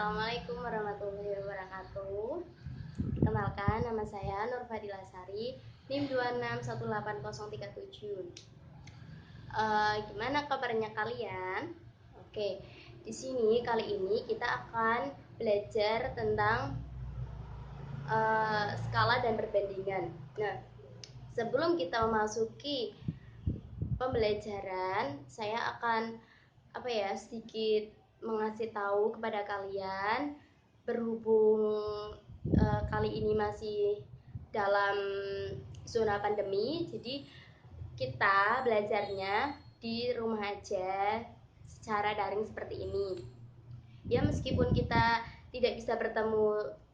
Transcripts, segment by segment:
Assalamualaikum warahmatullahi wabarakatuh. Kenalkan, nama saya Nur Fadila Sari, NIM 2618037. Gimana kabarnya kalian? Oke, di sini kali ini kita akan belajar tentang skala dan perbandingan. Nah, sebelum kita memasuki pembelajaran, saya akan sedikit mengasih tahu kepada kalian, berhubung kali ini masih dalam zona pandemi, jadi kita belajarnya di rumah aja secara daring seperti ini. Ya, meskipun kita tidak bisa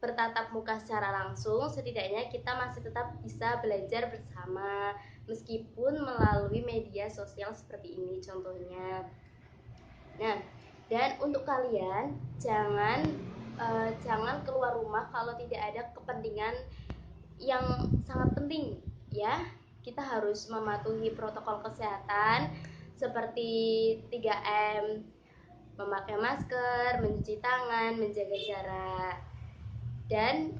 bertatap muka secara langsung, setidaknya kita masih tetap bisa belajar bersama meskipun melalui media sosial seperti ini contohnya. Nah, dan untuk kalian jangan keluar rumah kalau tidak ada kepentingan yang sangat penting ya. Kita harus mematuhi protokol kesehatan seperti 3M, memakai masker, mencuci tangan, menjaga jarak. Dan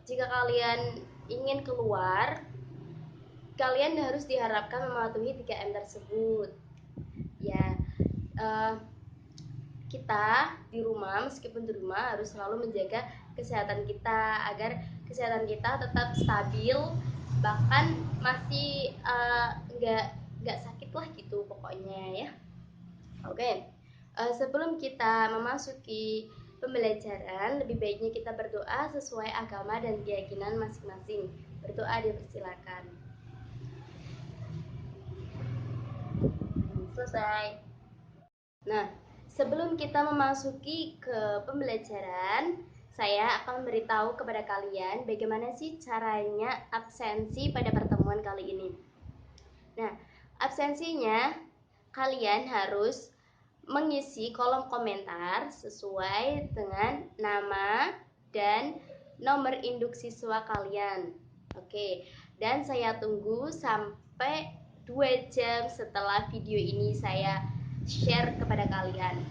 jika kalian ingin keluar, kalian harus diharapkan mematuhi 3M tersebut. Ya, kita di rumah, meskipun di rumah, harus selalu menjaga kesehatan kita agar kesehatan kita tetap stabil, bahkan masih nggak sakit lah gitu pokoknya ya. Oke, sebelum kita memasuki pembelajaran, lebih baiknya kita berdoa sesuai agama dan keyakinan masing-masing. Berdoa dipersilakan. Selesai. Nah, sebelum kita memasuki ke pembelajaran, saya akan memberitahu kepada kalian bagaimana sih caranya absensi pada pertemuan kali ini. Nah, absensinya kalian harus mengisi kolom komentar sesuai dengan nama dan nomor induk siswa kalian. Oke, dan saya tunggu sampai 2 jam setelah video ini saya share kepada kalian.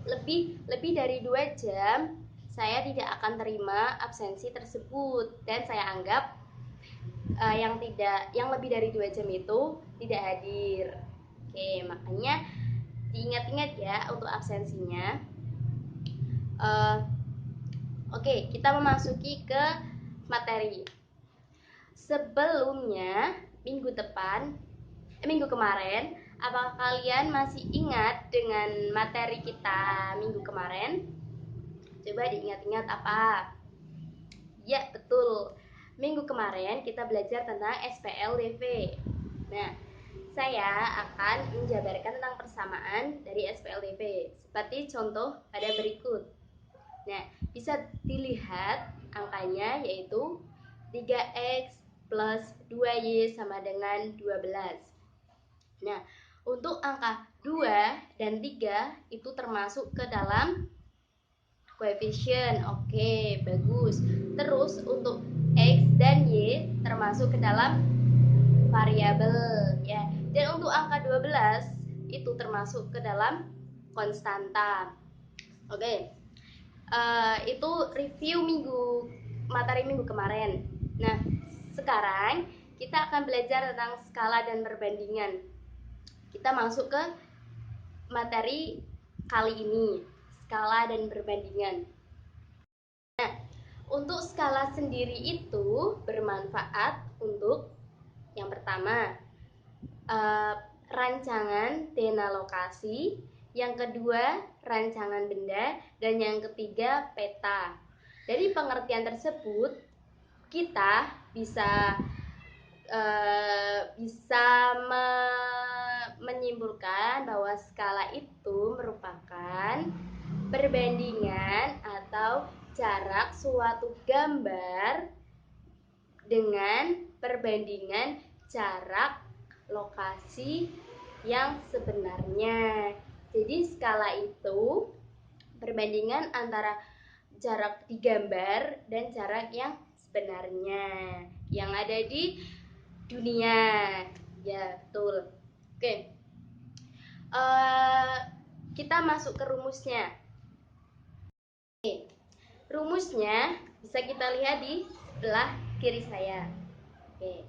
Lebih dari 2 jam saya tidak akan terima absensi tersebut, dan saya anggap yang lebih dari 2 jam itu tidak hadir. Oke, makanya diingat-ingat ya untuk absensinya. Oke, kita memasuki ke materi. Sebelumnya minggu kemarin, apakah kalian masih ingat dengan materi kita minggu kemarin? Coba diingat-ingat apa? Ya, betul. Minggu kemarin kita belajar tentang SPLDV. Nah, saya akan menjabarkan tentang persamaan dari SPLDV seperti contoh pada berikut. Nah, bisa dilihat angkanya yaitu 3x plus 2y sama dengan 12. Nah, untuk angka 2 dan 3 itu termasuk ke dalam koefisien. Oke, bagus. Terus untuk x dan y termasuk ke dalam variabel ya. Dan untuk angka 12 itu termasuk ke dalam konstanta. Oke. Itu review materi minggu kemarin. Nah, sekarang kita akan belajar tentang skala dan perbandingan. Kita masuk ke materi kali ini, skala dan perbandingan. Nah, untuk skala sendiri itu bermanfaat untuk yang pertama, rancangan denalokasi, yang kedua rancangan benda, dan yang ketiga peta. Dari pengertian tersebut kita bisa menyimpulkan bahwa skala itu merupakan perbandingan atau jarak suatu gambar dengan perbandingan jarak lokasi yang sebenarnya. Jadi skala itu perbandingan antara jarak di gambar dan jarak yang sebenarnya yang ada di dunia. Ya, betul. Oke. Kita masuk ke rumusnya. Rumusnya bisa kita lihat di sebelah kiri saya. Oke.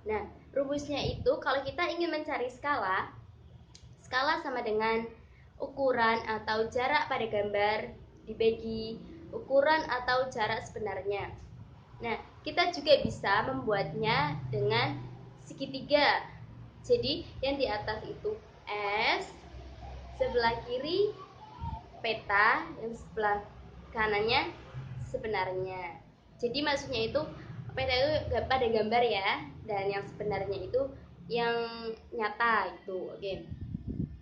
Nah, rumusnya itu kalau kita ingin mencari skala, skala sama dengan ukuran atau jarak pada gambar dibagi ukuran atau jarak sebenarnya. Nah, kita juga bisa membuatnya dengan segitiga. Jadi, yang di atas itu S, sebelah kiri peta, yang sebelah kanannya sebenarnya. Jadi maksudnya itu peta itu pada gambar ya, dan yang sebenarnya itu yang nyata itu. Oke.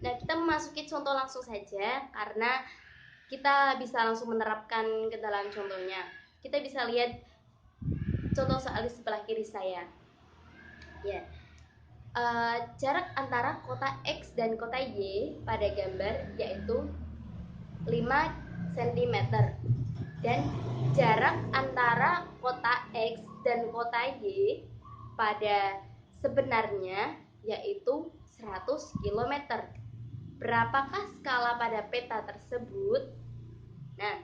Nah, kita memasuki contoh langsung saja karena kita bisa langsung menerapkan ke dalam contohnya. Kita bisa lihat contoh soal di sebelah kiri saya. Ya. Jarak antara kota X dan kota Y pada gambar yaitu 5 cm dan jarak antara kota X dan kota Y pada sebenarnya yaitu 100 km. Berapakah skala pada peta tersebut? Nah,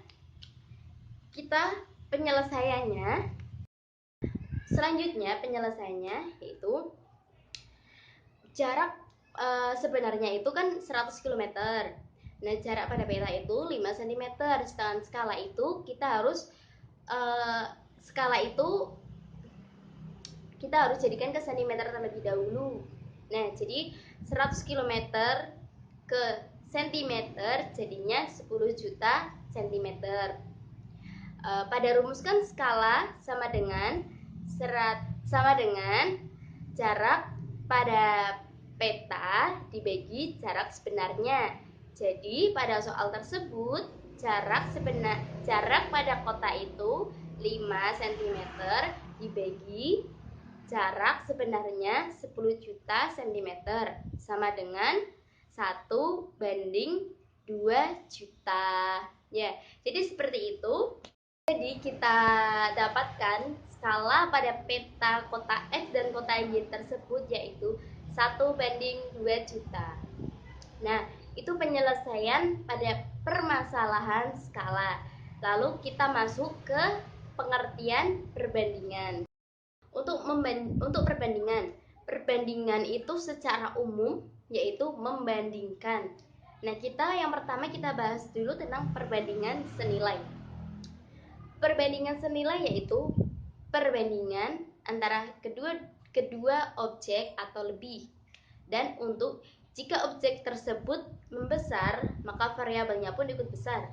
kita penyelesaiannya selanjutnya yaitu jarak sebenarnya itu kan 100 km. Nah, jarak pada peta itu 5 cm. Sedangkan skala itu kita harus skala itu kita harus jadikan ke cm terlebih dahulu. Nah, jadi 100 km ke cm jadinya 10 juta cm. Pada rumus kan skala sama dengan jarak pada peta dibagi jarak sebenarnya. Jadi pada soal tersebut jarak pada kota itu 5 cm dibagi jarak sebenarnya 10 juta cm sama dengan 1:2 juta. Ya, jadi seperti itu. Jadi kita dapatkan skala pada peta kota X dan kota Y tersebut yaitu 1:2 juta. Nah, itu penyelesaian pada permasalahan skala. Lalu kita masuk ke pengertian perbandingan. Untuk perbandingan itu secara umum yaitu membandingkan. Nah, yang pertama kita bahas dulu tentang perbandingan senilai. Perbandingan senilai yaitu perbandingan antara kedua objek atau lebih. Dan jika objek tersebut membesar, maka variabelnya pun ikut besar.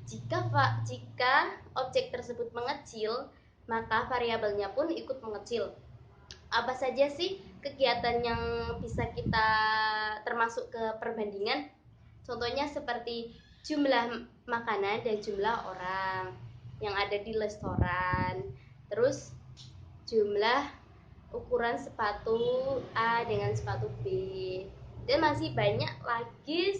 Jika objek tersebut mengecil, maka variabelnya pun ikut mengecil. Apa saja sih kegiatan yang bisa kita termasuk ke perbandingan? Contohnya seperti jumlah makanan dan jumlah orang yang ada di restoran, terus jumlah ukuran sepatu A dengan sepatu B, dan masih banyak lagi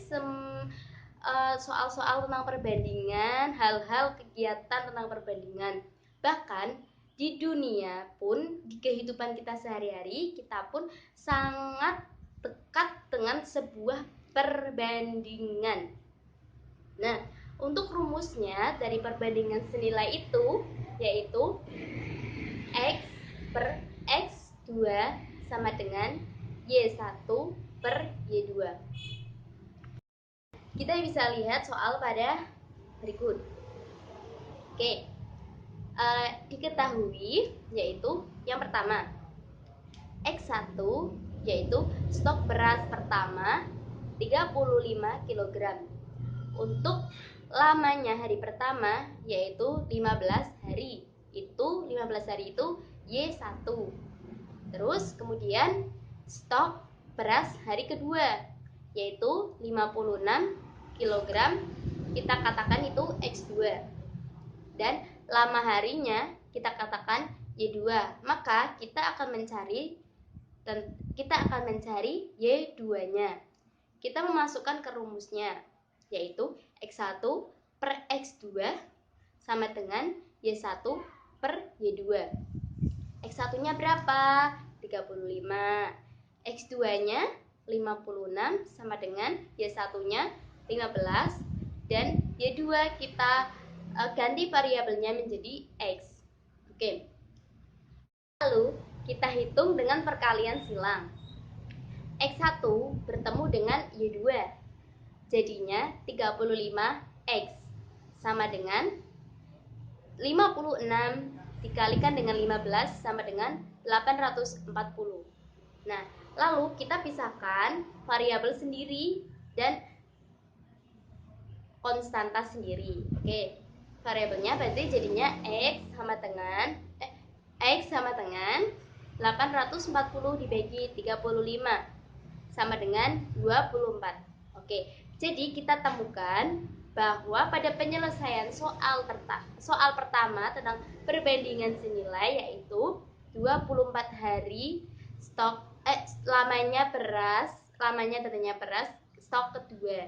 soal-soal tentang perbandingan, hal-hal kegiatan tentang perbandingan. Bahkan di dunia pun, di kehidupan kita sehari-hari, kita pun sangat dekat dengan sebuah perbandingan. Nah, untuk rumusnya dari perbandingan senilai itu yaitu X per X2 sama dengan Y1 per Y2. Kita bisa lihat soal pada berikut. Oke, diketahui yaitu yang pertama X1 yaitu stok beras pertama 35 kg. Untuk lamanya hari pertama yaitu 15 hari. 15 hari itu Y1. Terus kemudian stok beras hari kedua yaitu 56 kg. Kita katakan itu X2. Dan lama harinya kita katakan Y2. Maka kita akan mencari Y2-nya. Kita memasukkan ke rumusnya yaitu X1 per X2 sama dengan Y1 per Y2. X1-nya berapa? 35. X2-nya 56 sama dengan Y1-nya 15. Dan Y2 kita ganti variabelnya menjadi X. Oke. Lalu kita hitung dengan perkalian silang. X1 bertemu dengan Y2. Jadinya 35X sama dengan 56 dikalikan dengan 15 sama dengan 840. Nah, lalu kita pisahkan variabel sendiri dan konstanta sendiri. Oke, variabelnya berarti jadinya X sama dengan 840 dibagi 35 sama dengan 24. Oke, jadi kita temukan bahwa pada penyelesaian soal pertama tentang perbandingan senilai, yaitu 24 hari lamanya datanya beras stok kedua.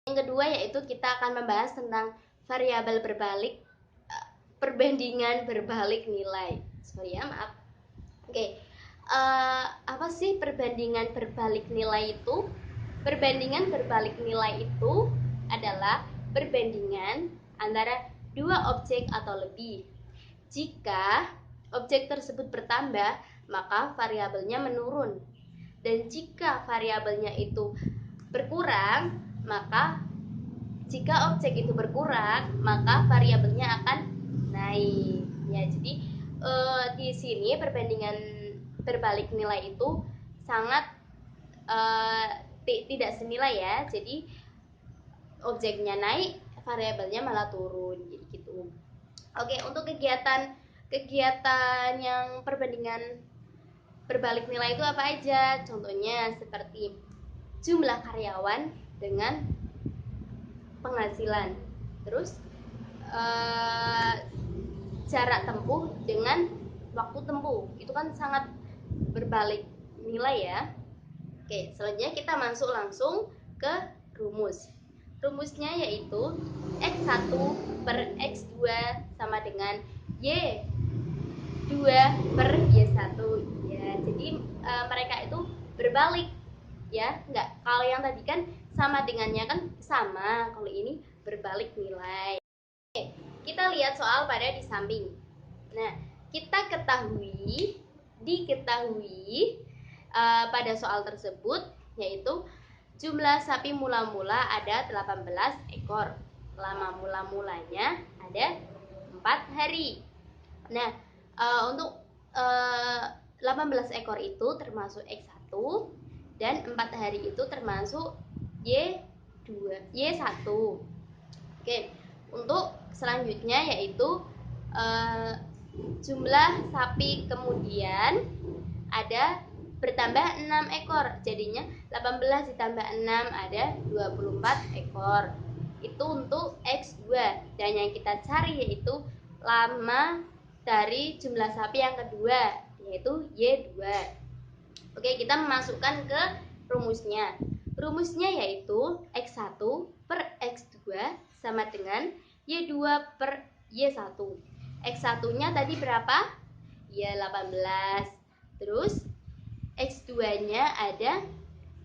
Yang kedua yaitu kita akan membahas tentang variabel berbalik, perbandingan berbalik nilai. Oke. Apa sih perbandingan berbalik nilai itu? Perbandingan berbalik nilai itu adalah perbandingan antara dua objek atau lebih. Jika objek tersebut bertambah, maka variabelnya menurun. Dan jika variabelnya itu berkurang, maka jika objek itu berkurang, maka variabelnya akan naik. Ya, jadi di sini perbandingan berbalik nilai itu sangat tidak senilai ya. Jadi objeknya naik, variabelnya malah turun, jadi gitu. Oke, untuk kegiatan yang perbandingan berbalik nilai itu apa aja? Contohnya seperti jumlah karyawan dengan penghasilan, terus jarak tempuh dengan waktu tempuh, itu kan sangat berbalik nilai ya. Oke, selanjutnya kita masuk langsung ke rumus. Rumusnya yaitu X1 per X2 sama dengan Y2 per Y1 ya. Jadi mereka itu berbalik ya, enggak. Kalau yang tadi kan sama dengannya kan sama, kalau ini berbalik nilai. Oke, kita lihat soal pada di samping. Nah, kita diketahui pada soal tersebut yaitu jumlah sapi mula-mula ada 18 ekor. Lama mula-mulanya ada 4 hari. Nah, untuk 18 ekor itu termasuk X1 dan 4 hari itu termasuk Y1. Oke, untuk selanjutnya yaitu jumlah sapi kemudian ada bertambah 6 ekor. Jadinya 18 ditambah 6 ada 24 ekor. Itu untuk X2. Dan yang kita cari yaitu lama dari jumlah sapi yang kedua, yaitu Y2. Oke, kita memasukkan ke rumusnya. Rumusnya yaitu X1 per X2 sama dengan Y2 per Y1. X1-nya tadi berapa? Ya 18. Terus X2-nya ada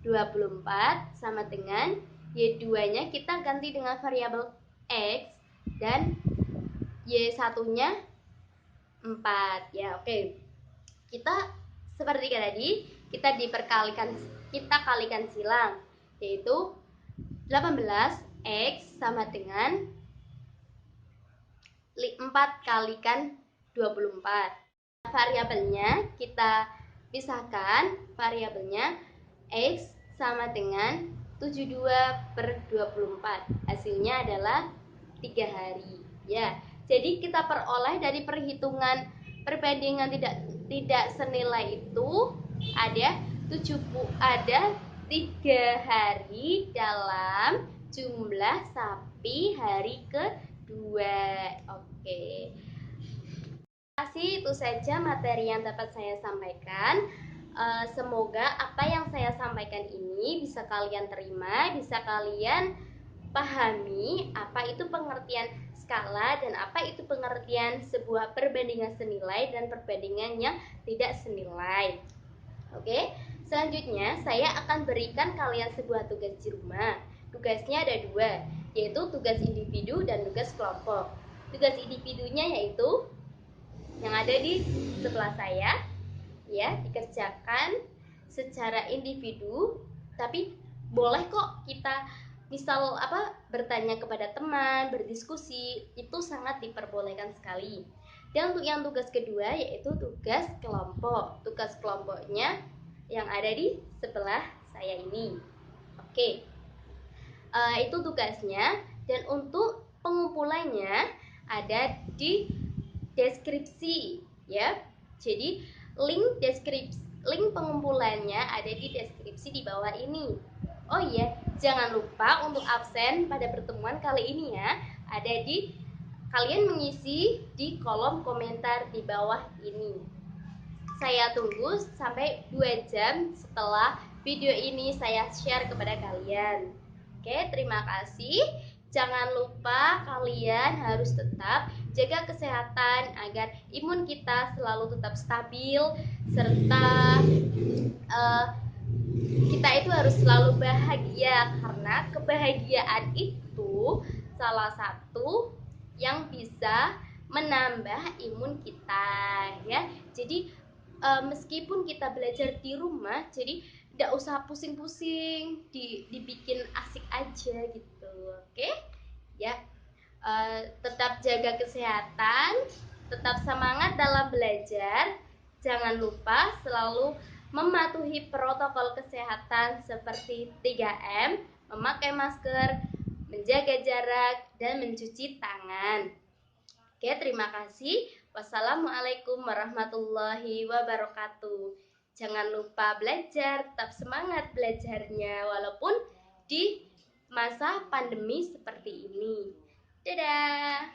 24 sama dengan Y2-nya kita ganti dengan variabel X dan Y1-nya 4 ya. Oke. Kita seperti tadi, kita kalikan silang, yaitu 18X sama dengan 4 kalikan 24. Variabelnya kita pisahkan, variabelnya X sama dengan 72 per 24. Hasilnya adalah 3 hari ya. Jadi kita peroleh dari perhitungan perbandingan tidak senilai itu ada 3 hari dalam jumlah sapi hari kedua. Oke. Terima kasih, itu saja materi yang dapat saya sampaikan. Semoga apa yang saya sampaikan ini bisa kalian terima, bisa kalian pahami apa itu pengertian skala dan apa itu pengertian sebuah perbandingan senilai dan perbandingan yang tidak senilai. Oke, selanjutnya saya akan berikan kalian sebuah tugas di rumah. Tugasnya ada 2, yaitu tugas individu dan tugas kelompok. Tugas individunya yaitu yang ada di sebelah saya, ya, dikerjakan secara individu, tapi boleh kok kita misal bertanya kepada teman, berdiskusi, itu sangat diperbolehkan sekali. Dan untuk yang tugas kedua yaitu tugas kelompok. Tugas kelompoknya yang ada di sebelah saya ini. Oke, itu tugasnya. Dan untuk pengumpulannya ada di deskripsi, ya. Jadi link pengumpulannya ada di deskripsi di bawah ini. Oh iya, jangan lupa untuk absen pada pertemuan kali ini ya. Ada di kalian mengisi di kolom komentar di bawah ini. Saya tunggu sampai 2 jam setelah video ini saya share kepada kalian. Oke, terima kasih. Jangan lupa kalian harus tetap jaga kesehatan agar imun kita selalu tetap stabil, serta kita itu harus selalu bahagia, karena kebahagiaan itu salah satu yang bisa menambah imun kita, ya. Jadi meskipun kita belajar di rumah, jadi tidak usah pusing-pusing, dibikin asik aja gitu, oke? Ya, tetap jaga kesehatan, tetap semangat dalam belajar. Jangan lupa selalu mematuhi protokol kesehatan seperti 3M, memakai masker, menjaga jarak, dan mencuci tangan. Oke, terima kasih. Wassalamualaikum warahmatullahi wabarakatuh. Jangan lupa belajar, tetap semangat belajarnya walaupun di masa pandemi seperti ini. Dadah.